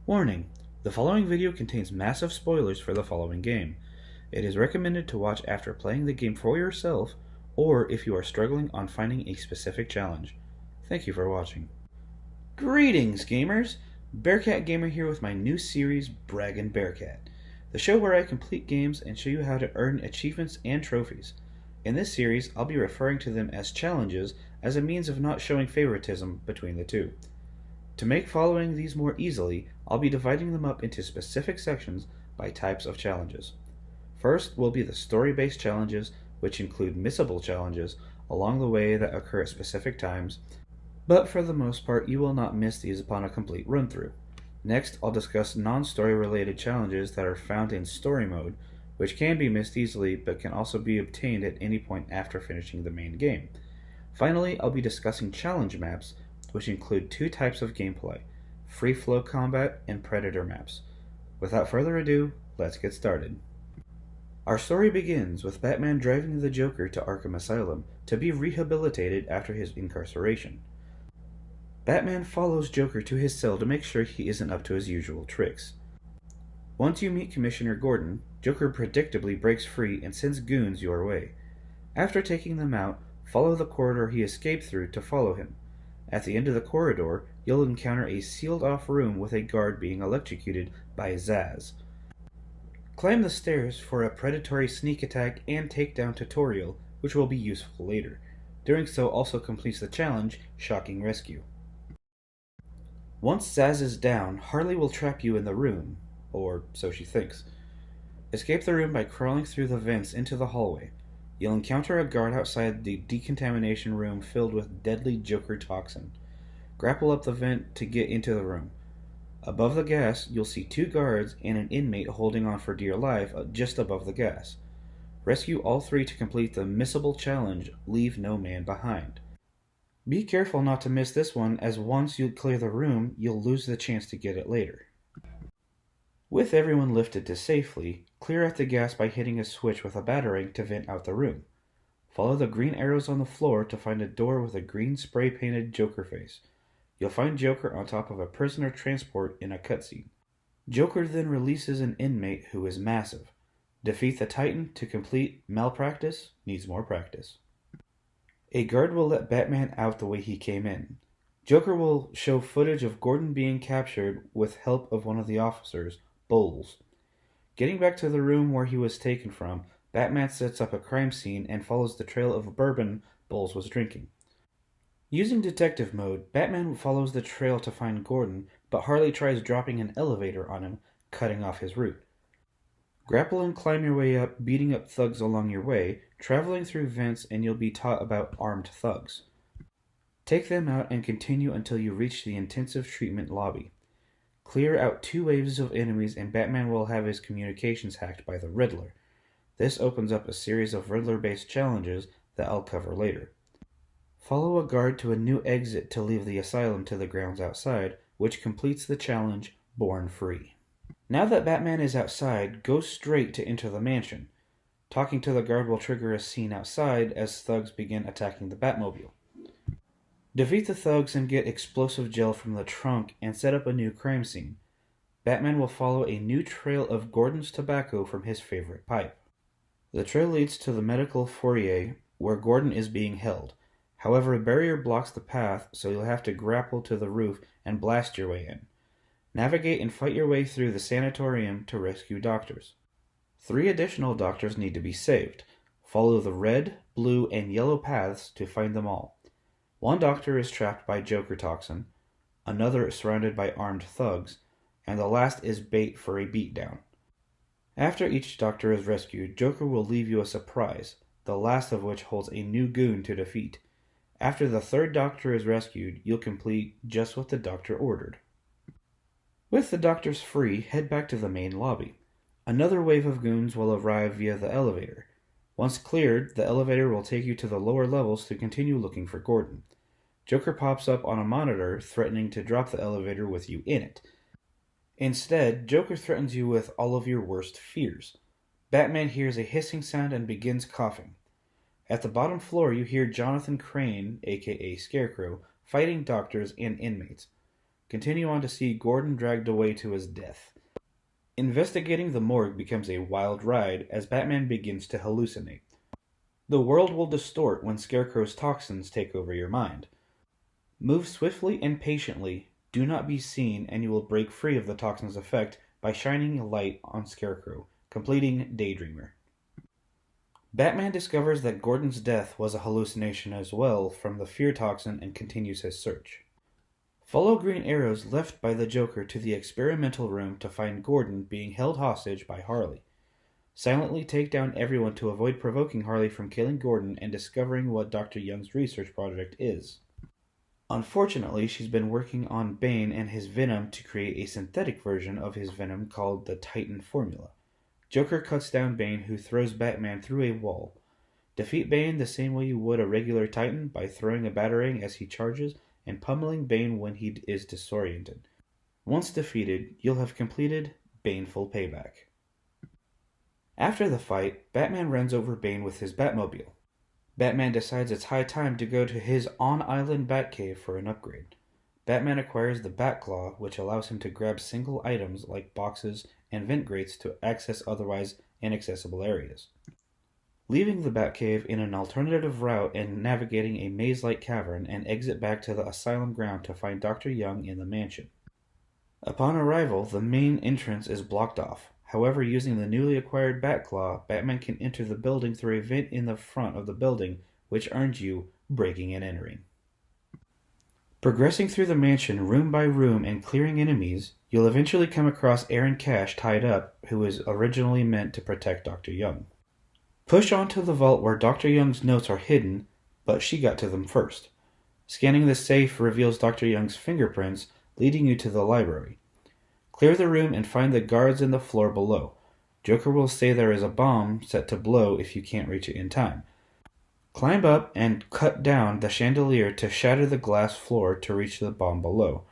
Warning: the following video contains massive spoilers for the following game. It is recommended to watch after playing the game for yourself, or if you are struggling on finding a specific challenge. Thank you for watching. Greetings, gamers! Bearcat Gamer here with my new series, Braggin' Bearcat, the show where I complete games and show you how to earn achievements and trophies. In this series, I'll be referring to them as challenges as a means of not showing favoritism between the two. To make following these more easily, I'll be dividing them up into specific sections by types of challenges. First will be the story-based challenges, which include missable challenges along the way that occur at specific times, but for the most part you will not miss these upon a complete run-through. Next, I'll discuss non-story related challenges that are found in story mode, which can be missed easily but can also be obtained at any point after finishing the main game. Finally, I'll be discussing challenge maps, which include two types of gameplay, free flow combat and predator maps. Without further ado, let's get started. Our story begins with Batman driving the Joker to Arkham Asylum to be rehabilitated after his incarceration. Batman follows Joker to his cell to make sure he isn't up to his usual tricks. Once you meet Commissioner Gordon, Joker predictably breaks free and sends goons your way. After taking them out, follow the corridor he escaped through to follow him. At the end of the corridor, you'll encounter a sealed-off room with a guard being electrocuted by Zsasz. Climb the stairs for a predatory sneak attack and takedown tutorial, which will be useful later. Doing so also completes the challenge, Shocking Rescue. Once Zsasz is down, Harley will trap you in the room, or so she thinks. Escape the room by crawling through the vents into the hallway. You'll encounter a guard outside the decontamination room filled with deadly Joker toxin. Grapple up the vent to get into the room. Above the gas, you'll see two guards and an inmate holding on for dear life just above the gas. Rescue all three to complete the missable challenge, Leave No Man Behind. Be careful not to miss this one, as once you clear the room, you'll lose the chance to get it later. With everyone lifted to safely, clear out the gas by hitting a switch with a batarang to vent out the room. Follow the green arrows on the floor to find a door with a green spray-painted Joker face. You'll find Joker on top of a prisoner transport in a cutscene. Joker then releases an inmate who is massive. Defeat the Titan to complete Malpractice needs more practice. A guard will let Batman out the way he came in. Joker will show footage of Gordon being captured with help of one of the officers, Bowles. Getting back to the room where he was taken from, Batman sets up a crime scene and follows the trail of bourbon Bowles was drinking. Using detective mode, Batman follows the trail to find Gordon, but Harley tries dropping an elevator on him, cutting off his route. Grapple and climb your way up, beating up thugs along your way, traveling through vents, and you'll be taught about armed thugs. Take them out and continue until you reach the intensive treatment lobby. Clear out two waves of enemies and Batman will have his communications hacked by the Riddler. This opens up a series of Riddler-based challenges that I'll cover later. Follow a guard to a new exit to leave the asylum to the grounds outside, which completes the challenge, Born Free. Now that Batman is outside, go straight to enter the mansion. Talking to the guard will trigger a scene outside as thugs begin attacking the Batmobile. Defeat the thugs and get explosive gel from the trunk and set up a new crime scene. Batman will follow a new trail of Gordon's tobacco from his favorite pipe. The trail leads to the medical foyer where Gordon is being held. However, a barrier blocks the path, so you'll have to grapple to the roof and blast your way in. Navigate and fight your way through the sanatorium to rescue doctors. 3 additional doctors need to be saved. Follow the red, blue, and yellow paths to find them all. One doctor is trapped by Joker toxin, another is surrounded by armed thugs, and the last is bait for a beatdown. After each doctor is rescued, Joker will leave you a surprise, the last of which holds a new goon to defeat. After the 3rd doctor is rescued, you'll complete just what the doctor ordered. With the doctors free, head back to the main lobby. Another wave of goons will arrive via the elevator. Once cleared, the elevator will take you to the lower levels to continue looking for Gordon. Joker pops up on a monitor, threatening to drop the elevator with you in it. Instead, Joker threatens you with all of your worst fears. Batman hears a hissing sound and begins coughing. At the bottom floor, you hear Jonathan Crane, aka Scarecrow, fighting doctors and inmates. Continue on to see Gordon dragged away to his death. Investigating the morgue becomes a wild ride as Batman begins to hallucinate. The world will distort when Scarecrow's toxins take over your mind. Move swiftly and patiently, do not be seen, and you will break free of the toxin's effect by shining a light on Scarecrow, completing Daydreamer. Batman discovers that Gordon's death was a hallucination as well from the fear toxin and continues his search. Follow green arrows left by the Joker to the experimental room to find Gordon being held hostage by Harley. Silently take down everyone to avoid provoking Harley from killing Gordon and discovering what Dr. Young's research project is. Unfortunately, she's been working on Bane and his venom to create a synthetic version of his venom called the Titan Formula. Joker cuts down Bane, who throws Batman through a wall. Defeat Bane the same way you would a regular Titan, by throwing a batarang as he charges and pummeling Bane when he is disoriented. Once defeated, you'll have completed Baneful Payback. After the fight, Batman runs over Bane with his Batmobile. Batman decides it's high time to go to his on-island Batcave for an upgrade. Batman acquires the Batclaw, which allows him to grab single items like boxes and vent grates to access otherwise inaccessible areas. Leaving the Batcave in an alternative route and navigating a maze-like cavern and exit back to the asylum ground to find Dr. Young in the mansion. Upon arrival, the main entrance is blocked off. However, using the newly acquired Batclaw, Batman can enter the building through a vent in the front of the building, which earns you breaking and entering. Progressing through the mansion room by room and clearing enemies, you'll eventually come across Aaron Cash tied up, who was originally meant to protect Dr. Young. Push on to the vault where Dr. Young's notes are hidden, but she got to them first. Scanning the safe reveals Dr. Young's fingerprints, leading you to the library. Clear the room and find the guards in the floor below. Joker will say there is a bomb set to blow if you can't reach it in time. Climb up and cut down the chandelier to shatter the glass floor to reach the bomb below.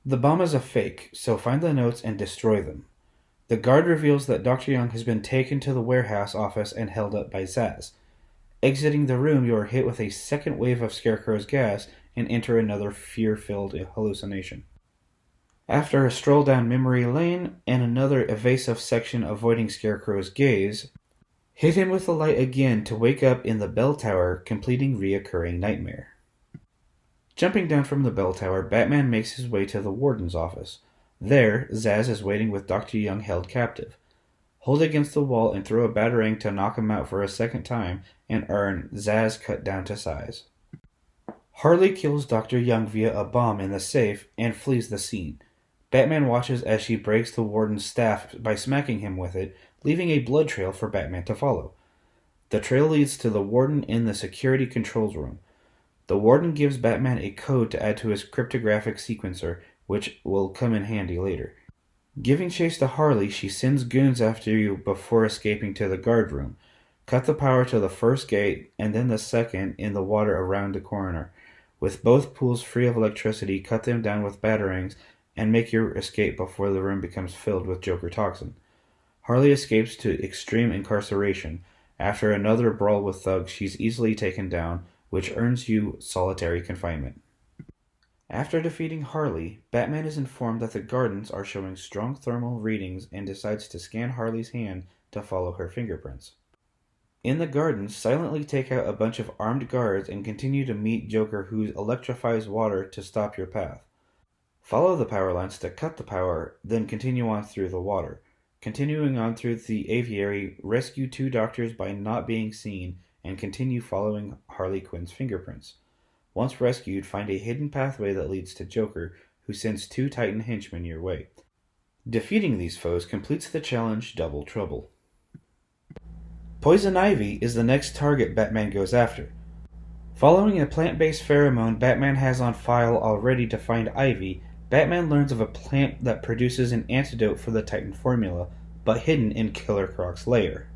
The bomb is a fake, so find the notes and destroy them. The guard reveals that Dr. Young has been taken to the warehouse office and held up by Zsasz. Exiting the room, you are hit with a second wave of Scarecrow's gas and enter another fear-filled hallucination. After a stroll down memory lane and another evasive section avoiding Scarecrow's gaze, hit him with the light again to wake up in the bell tower, completing reoccurring nightmare. Jumping down from the bell tower, Batman makes his way to the warden's office. There, Zsasz is waiting with Dr. Young held captive. Hold against the wall and throw a batarang to knock him out for a second time and earn Zsasz cut down to size. Harley kills Dr. Young via a bomb in the safe and flees the scene. Batman watches as she breaks the warden's staff by smacking him with it, leaving a blood trail for Batman to follow. The trail leads to the warden in the security controls room. The warden gives Batman a code to add to his cryptographic sequencer, which will come in handy later. Giving chase to Harley, she sends goons after you before escaping to the guard room. Cut the power to the first gate and then the second in the water around the corner. With both pools free of electricity, cut them down with batarangs and make your escape before the room becomes filled with Joker toxin. Harley escapes to extreme incarceration. After another brawl with thugs, she's easily taken down, which earns you solitary confinement. After defeating Harley, Batman is informed that the gardens are showing strong thermal readings and decides to scan Harley's hand to follow her fingerprints. In the gardens, silently take out a bunch of armed guards and continue to meet Joker, who electrifies water to stop your path. Follow the power lines to cut the power, then continue on through the water. Continuing on through the aviary, rescue 2 doctors by not being seen, and continue following Harley Quinn's fingerprints. Once rescued, find a hidden pathway that leads to Joker, who sends 2 Titan henchmen your way. Defeating these foes completes the challenge Double Trouble. Poison Ivy is the next target Batman goes after. Following a plant-based pheromone Batman has on file already to find Ivy, Batman learns of a plant that produces an antidote for the Titan formula, but hidden in Killer Croc's lair.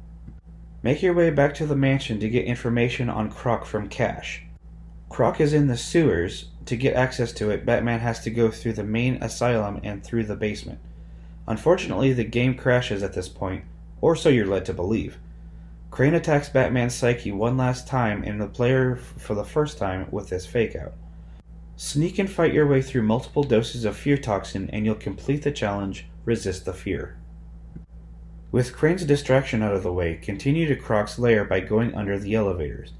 Make your way back to the mansion to get information on Croc from Cash. Croc is in the sewers. To get access to it, Batman has to go through the main asylum and through the basement. Unfortunately, the game crashes at this point, or so you're led to believe. Crane attacks Batman's psyche one last time and the player for the first time with this fake-out. Sneak and fight your way through multiple doses of fear toxin and you'll complete the challenge, Resist the Fear. With Crane's distraction out of the way, continue to Croc's lair by going under the elevators.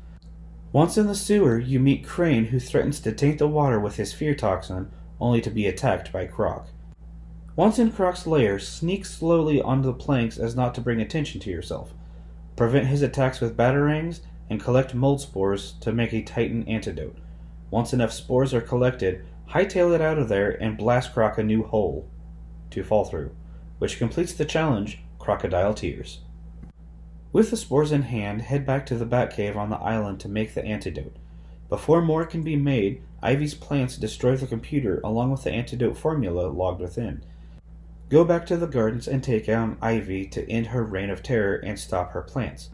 Once in the sewer, you meet Crane, who threatens to taint the water with his fear toxin, only to be attacked by Croc. Once in Croc's lair, sneak slowly onto the planks as not to bring attention to yourself. Prevent his attacks with batarangs, and collect mold spores to make a Titan antidote. Once enough spores are collected, hightail it out of there and blast Croc a new hole to fall through, which completes the challenge, Crocodile Tears. With the spores in hand, head back to the Batcave on the island to make the antidote. Before more can be made, Ivy's plants destroy the computer along with the antidote formula logged within. Go back to the gardens and take out Ivy to end her reign of terror and stop her plants.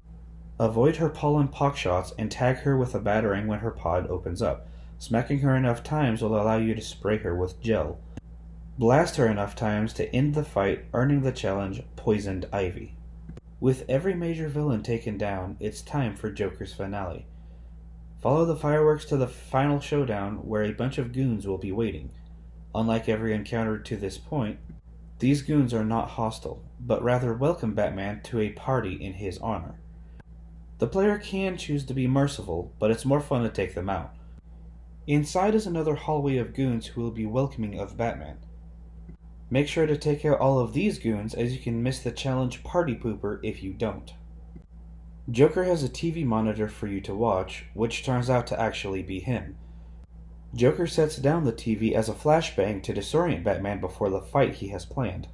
Avoid her pollen pockshots and tag her with a batarang when her pod opens up. Smacking her enough times will allow you to spray her with gel. Blast her enough times to end the fight, earning the challenge, Poisoned Ivy. With every major villain taken down, it's time for Joker's finale. Follow the fireworks to the final showdown where a bunch of goons will be waiting. Unlike every encounter to this point, these goons are not hostile, but rather welcome Batman to a party in his honor. The player can choose to be merciful, but it's more fun to take them out. Inside is another hallway of goons who will be welcoming of Batman. Make sure to take out all of these goons, as you can miss the challenge Party Pooper if you don't. Joker has a TV monitor for you to watch, which turns out to actually be him. Joker sets down the TV as a flashbang to disorient Batman before the fight he has planned.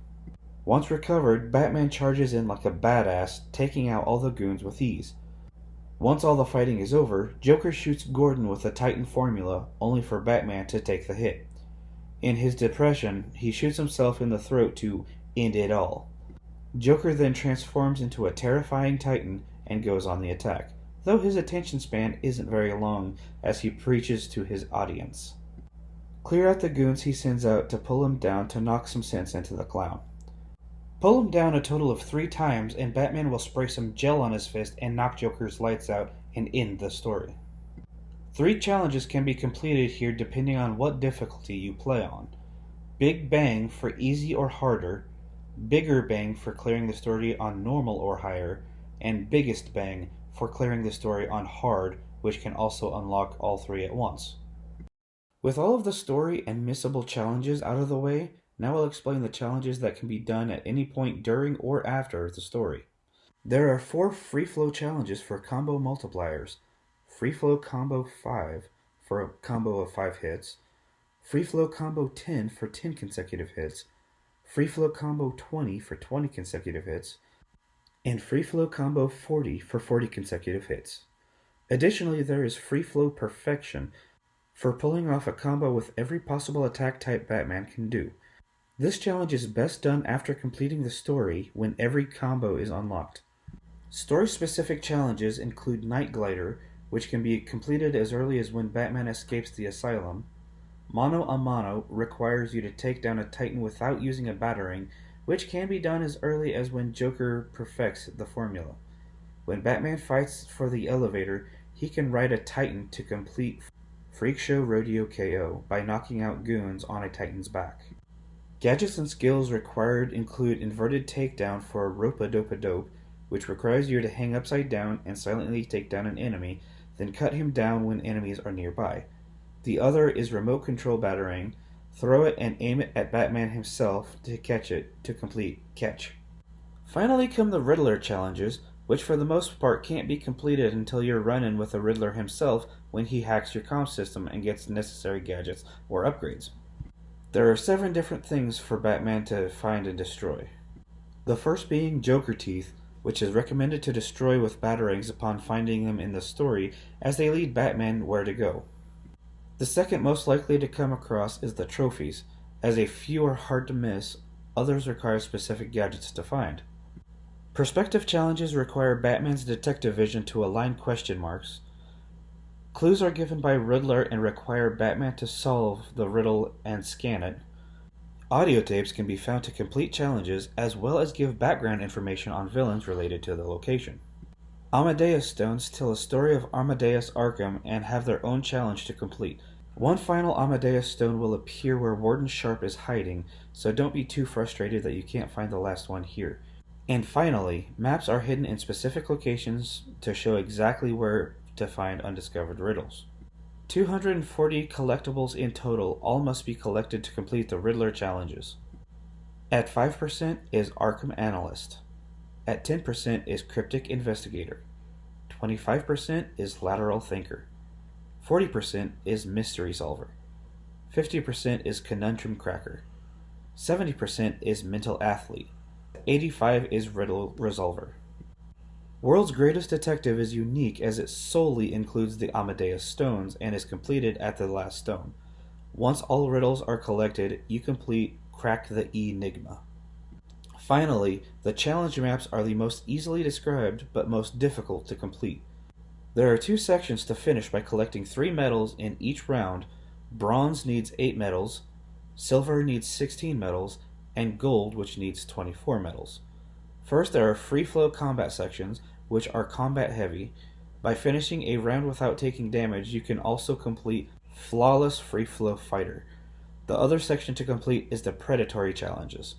Once recovered, Batman charges in like a badass, taking out all the goons with ease. Once all the fighting is over, Joker shoots Gordon with the Titan formula, only for Batman to take the hit. In his depression, he shoots himself in the throat to end it all. Joker then transforms into a terrifying Titan and goes on the attack, though his attention span isn't very long as he preaches to his audience. Clear out the goons he sends out to pull him down to knock some sense into the clown. Pull him down a total of 3 times and Batman will spray some gel on his fist and knock Joker's lights out and end the story. 3 challenges can be completed here depending on what difficulty you play on. Big Bang for easy or harder, Bigger Bang for clearing the story on normal or higher, and Biggest Bang for clearing the story on hard, which can also unlock all 3 at once. With all of the story and missable challenges out of the way, now I'll explain the challenges that can be done at any point during or after the story. There are 4 free flow challenges for combo multipliers. Free flow combo 5 for a combo of 5 hits, free flow combo 10 for 10 consecutive hits, free flow combo 20 for 20 consecutive hits, and free flow combo 40 for 40 consecutive hits. Additionally, there is free flow perfection for pulling off a combo with every possible attack type Batman can do. This challenge is best done after completing the story when every combo is unlocked. Story-specific challenges include Night Glider, which can be completed as early as when Batman escapes the asylum. Mano a Mano requires you to take down a Titan without using a batarang, which can be done as early as when Joker perfects the formula. When Batman fights for the elevator, he can ride a Titan to complete Freak Show Rodeo KO by knocking out goons on a Titan's back. Gadgets and skills required include Inverted Takedown for Rope-a-Dope-a-Dope, which requires you to hang upside down and silently take down an enemy, then cut him down when enemies are nearby. The other is Remote Control Batarang. Throw it and aim it at Batman himself to catch it to complete Catch. Finally come the Riddler challenges, which for the most part can't be completed until you're running with the Riddler himself when he hacks your comm system and gets necessary gadgets or upgrades. There are 7 different things for Batman to find and destroy. The first being Joker Teeth, which is recommended to destroy with batarangs upon finding them in the story, as they lead Batman where to go. The second most likely to come across is the trophies, as a few are hard to miss, others require specific gadgets to find. Perspective challenges require Batman's detective vision to align question marks. Clues are given by Riddler and require Batman to solve the riddle and scan it. Audio tapes can be found to complete challenges as well as give background information on villains related to the location. Amadeus Stones tell a story of Amadeus Arkham and have their own challenge to complete. One final Amadeus stone will appear where Warden Sharp is hiding, so don't be too frustrated that you can't find the last one here. And finally, maps are hidden in specific locations to show exactly where to find undiscovered riddles. 240 collectibles in total, all must be collected to complete the Riddler challenges. At 5% is Arkham Analyst. At 10% is Cryptic Investigator. 25% is Lateral Thinker. 40% is Mystery Solver. 50% is Conundrum Cracker. 70% is Mental Athlete. 85% is Riddle Resolver. World's Greatest Detective is unique as it solely includes the Amadeus stones and is completed at the last stone. Once all riddles are collected, you complete Crack the Enigma. Finally, the challenge maps are the most easily described but most difficult to complete. There are 2 sections to finish by collecting 3 medals in each round. Bronze needs 8 medals, silver needs 16 medals, and gold, which needs 24 medals. First, there are free flow combat sections, which are combat heavy. By finishing a round without taking damage, you can also complete Flawless Free Flow Fighter. The other section to complete is the predatory challenges.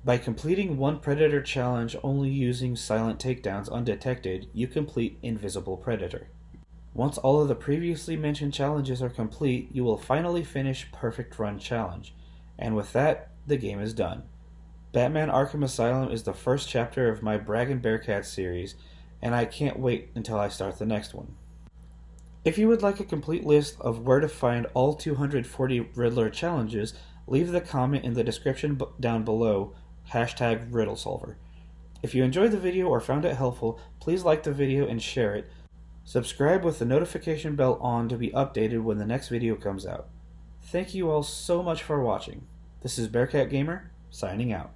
By completing one predator challenge only using silent takedowns undetected, you complete Invisible Predator. Once all of the previously mentioned challenges are complete, you will finally finish Perfect Run Challenge. And with that, the game is done. Batman Arkham Asylum is the first chapter of my Brag and Bearcat series, and I can't wait until I start the next one. If you would like a complete list of where to find all 240 Riddler challenges, leave the comment in the description down below, #RiddleSolver. If you enjoyed the video or found it helpful, please like the video and share it. Subscribe with the notification bell on to be updated when the next video comes out. Thank you all so much for watching. This is Bearcat Gamer, signing out.